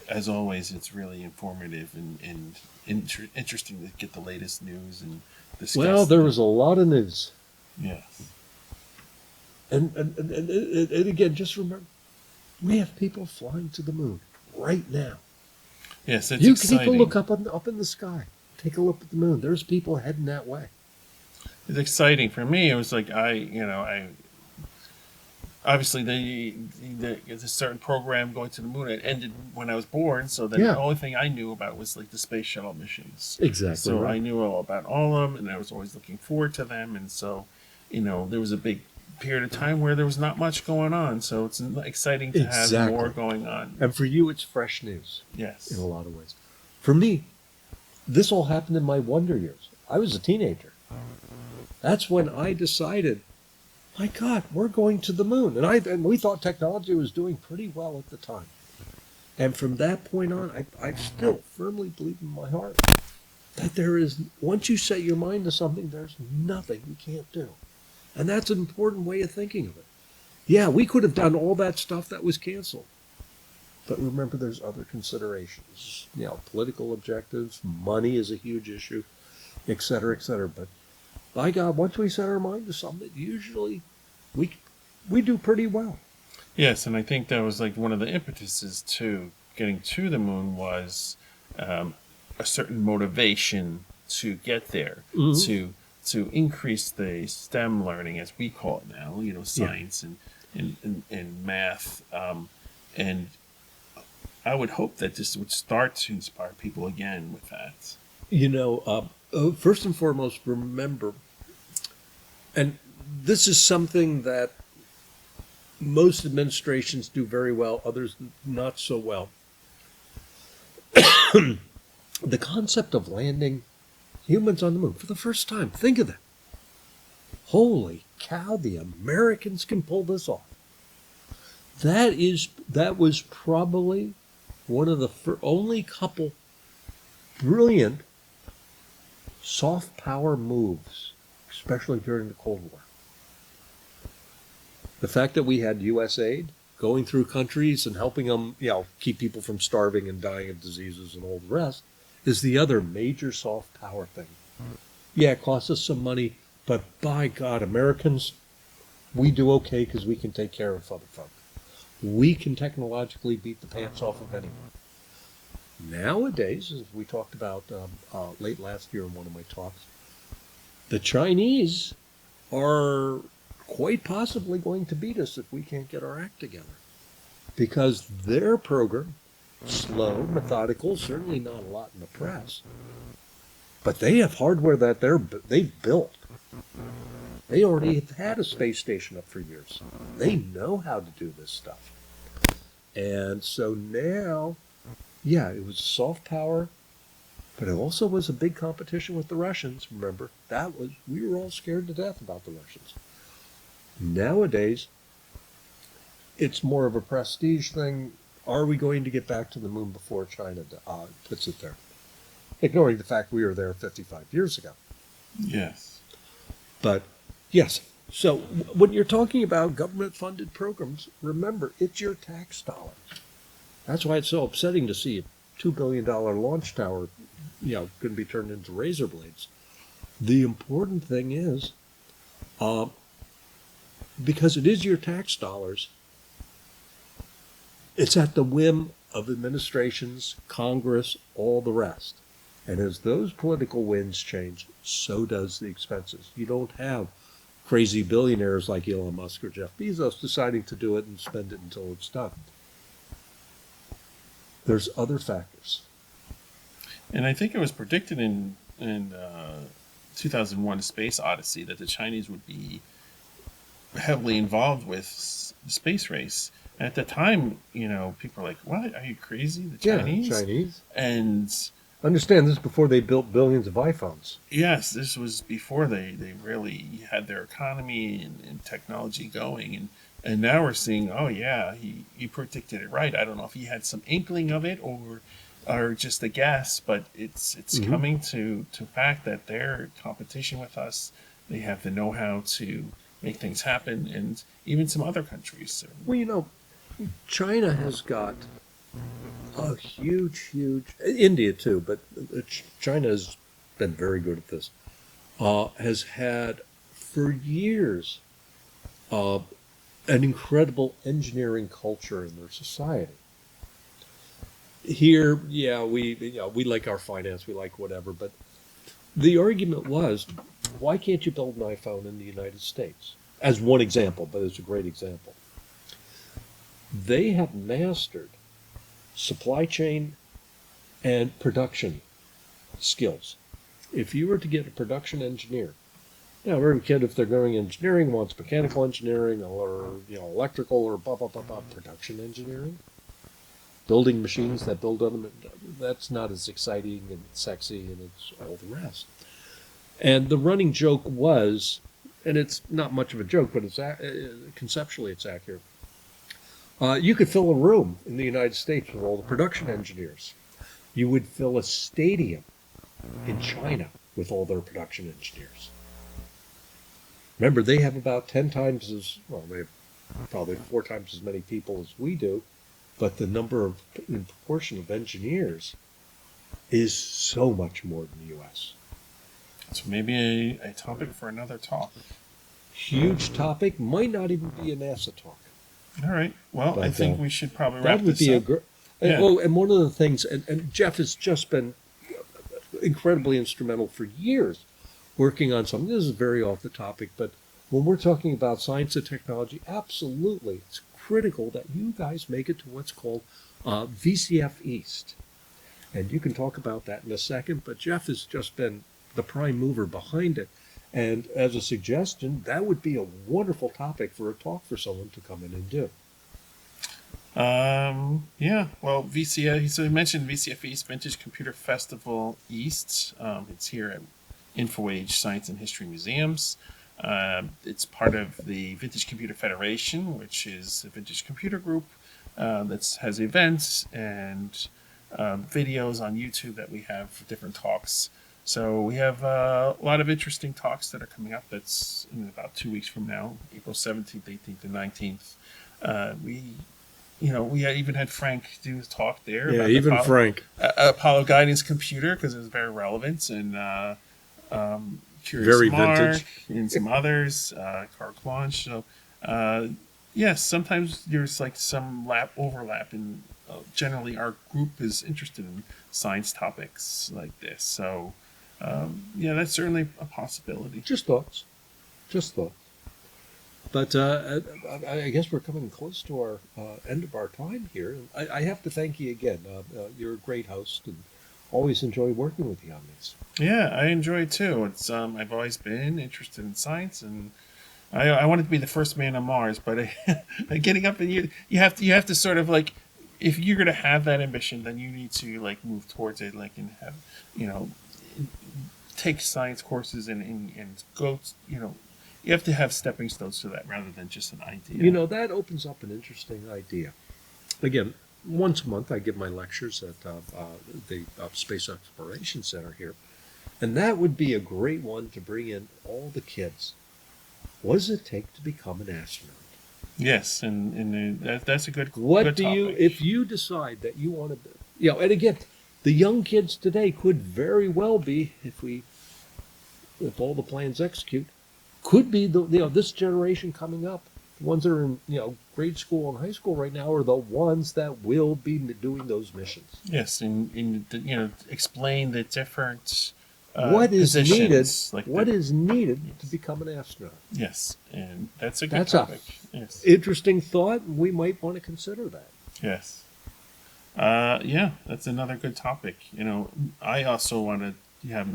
As always, it's really informative and interesting to get the latest news and discuss. Well, there was a lot of news. Yes. And again, just remember, we have people flying to the moon right now. Yes, it's you exciting. people look up in the sky. Take a look at the moon. There's people heading that way. It's exciting for me. It was like I obviously the certain program going to the moon. It ended when I was born, so then the only thing I knew about was like the space shuttle missions. Exactly. So right. I knew all about all of them, and I was always looking forward to them. And so, there was a big period of time where there was not much going on. So it's exciting to have more going on. And for you, it's fresh news. Yes. In a lot of ways. For me, this all happened in my wonder years. I was a teenager. That's when I decided, my God, we're going to the moon. And we thought technology was doing pretty well at the time. And from that point on, I still firmly believe in my heart that there is, once you set your mind to something, there's nothing you can't do. And that's an important way of thinking of it. Yeah, we could have done all that stuff that was canceled. But remember, there's other considerations. Political objectives, money is a huge issue, et cetera, et cetera. But by God, once we set our mind to something, usually we do pretty well. Yes, and I think that was like one of the impetuses to getting to the moon was a certain motivation to get there, to increase the STEM learning, as we call it now, science and math. And I would hope that this would start to inspire people again with that. First and foremost, remember, and this is something that most administrations do very well, others not so well. The concept of landing humans on the moon for the first time. Think of that. Holy cow, the Americans can pull this off. That was probably one of the only couple brilliant soft power moves, especially during the Cold War. The fact that we had U.S. aid going through countries and helping them, keep people from starving and dying of diseases and all the rest, is the other major soft power thing. Yeah, it costs us some money, but by God, Americans, we do okay because we can take care of other folk. We can technologically beat the pants off of anyone. Nowadays, as we talked about late last year in one of my talks, the Chinese are quite possibly going to beat us if we can't get our act together. Because their program, slow, methodical, certainly not a lot in the press, but they have hardware that they've built. They already have had a space station up for years. They know how to do this stuff. And so now, yeah, it was soft power, but it also was a big competition with the Russians. Remember, we were all scared to death about the Russians. Nowadays, it's more of a prestige thing. Are we going to get back to the moon before China puts it there? Ignoring the fact we were there 55 years ago. Yes. But, yes. So when you're talking about government-funded programs, remember, it's your tax dollars. That's why it's so upsetting to see a $2 billion launch tower, going to be turned into razor blades. The important thing is, because it is your tax dollars, it's at the whim of administrations, Congress, all the rest. And as those political winds change, so does the expenses. You don't have crazy billionaires like Elon Musk or Jeff Bezos deciding to do it and spend it until it's done. There's other factors. And I think it was predicted in 2001 Space Odyssey that the Chinese would be heavily involved with the space race. And at the time, people were like, what? Are you crazy? The Chinese? Yeah, Chinese. And understand, this is before they built billions of iPhones. Yes, this was before they really had their economy and technology going. And now we're seeing, oh yeah, he predicted it right. I don't know if he had some inkling of it or just a guess, but it's coming to fact that their competition with us, they have the know-how to make things happen, and even some other countries. Well, China has got a huge, India too, but China has been very good at this, has had for years an incredible engineering culture in their society. Here, yeah, we like our finance, we like whatever, but the argument was, why can't you build an iPhone in the United States? As one example, but it's a great example. They have mastered supply chain and production skills. If you were to get a production engineer, now every kid, if they're going engineering, wants mechanical engineering or electrical or blah blah blah blah, production engineering, building machines that build on them, that's not as exciting and sexy, and it's all the rest. And the running joke was, and it's not much of a joke, but it's conceptually it's accurate. You could fill a room in the United States with all the production engineers. You would fill a stadium in China with all their production engineers. Remember, they have about 10 times as, well, they have probably 4 times as many people as we do, but the number of, in proportion of engineers is so much more than the U.S. So maybe a topic for another talk. Huge topic, might not even be a NASA talk. All right. Well, But, I think we should probably That wrap would this be up. a great. Yeah. Oh, and one of the things, and Jeff has just been incredibly instrumental for years working on something. This is very off the topic, but when we're talking about science and technology, absolutely, it's critical that you guys make it to what's called VCF East. And you can talk about that in a second, but Jeff has just been the prime mover behind it. And as a suggestion, that would be a wonderful topic for a talk for someone to come in and do. Yeah. Well, VCF. So he mentioned VCF East Vintage Computer Festival East. It's here at InfoAge Science and History Museums. It's part of the Vintage Computer Federation, which is a vintage computer group that has events and videos on YouTube that we have for different talks. So we have a lot of interesting talks that are coming up. That's in about 2 weeks from now, April 17th, 18th, and 19th. We even had Frank do a talk there. Yeah, about even Apollo, Frank. Apollo Guidance Computer, because it was very relevant, and Curious Very Mark, vintage. and some others, Carl Planche. So, yes, sometimes there's like some overlap, and generally our group is interested in science topics like this. So, that's certainly a possibility. Just thoughts. Just thoughts. But I guess we're coming close to our end of our time here. I have to thank you again. You're a great host, and always enjoy working with you on these. Yeah, I enjoy it too. It's I've always been interested in science, and I wanted to be the first man on Mars. But getting up and you have to sort of like, if you're gonna have that ambition, then you need to like move towards it, like, and have take science courses and go. You have to have stepping stones to that rather than just an idea. That opens up an interesting idea. Again, once a month I give my lectures at the Space Exploration Center here. And that would be a great one to bring in all the kids. What does it take to become an astronaut? Yes, and that's a good What good do topic. you, if you decide that you want to, and again, the young kids today could very well be, if all the plans execute, could be this generation coming up. The ones that are in grade school and high school right now are the ones that will be doing those missions. Yes, and explain the different What is needed? positions, like What the- is needed to become an astronaut? Yes, and that's a good That's a topic. Yes, interesting thought. We might want to consider that. yes. That's another good topic. I also want to have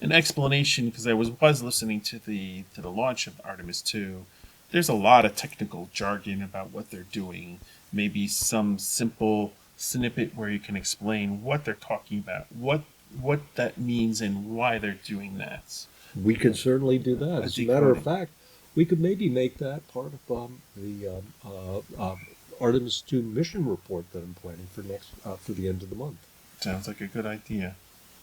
an explanation, because I was listening to the launch of Artemis 2. There's a lot of technical jargon about what they're doing. Maybe some simple snippet where you can explain what they're talking about, what that means, and why they're doing that. We could certainly do that. I As a think matter of we- fact, we could maybe make that part of the Artemis 2 mission report that I'm planning for the end of the month. Sounds like a good idea.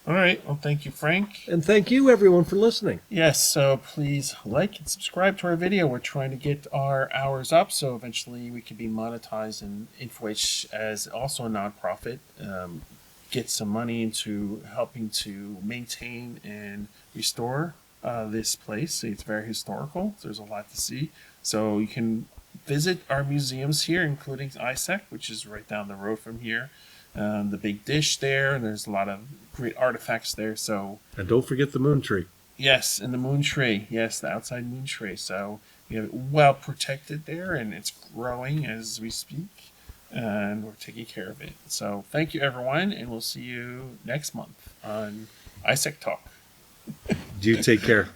All right. Well, thank you, Frank. And thank you, everyone, for listening. Yes, so please like and subscribe to our video. We're trying to get our hours up, so eventually we can be monetized, and InfoAge, as also a nonprofit, get some money into helping to maintain and restore this place. It's very historical. There's a lot to see. So you can visit our museums here, including ISEC, which is right down the road from here. The big dish there, and there's a lot of great artifacts there. So And don't forget the moon tree. yes, and the moon tree. Yes, the outside moon tree. So we have it well protected there, and it's growing as we speak, and we're taking care of it. So thank you, everyone, and we'll see you next month on ISEC Talk. Do take care.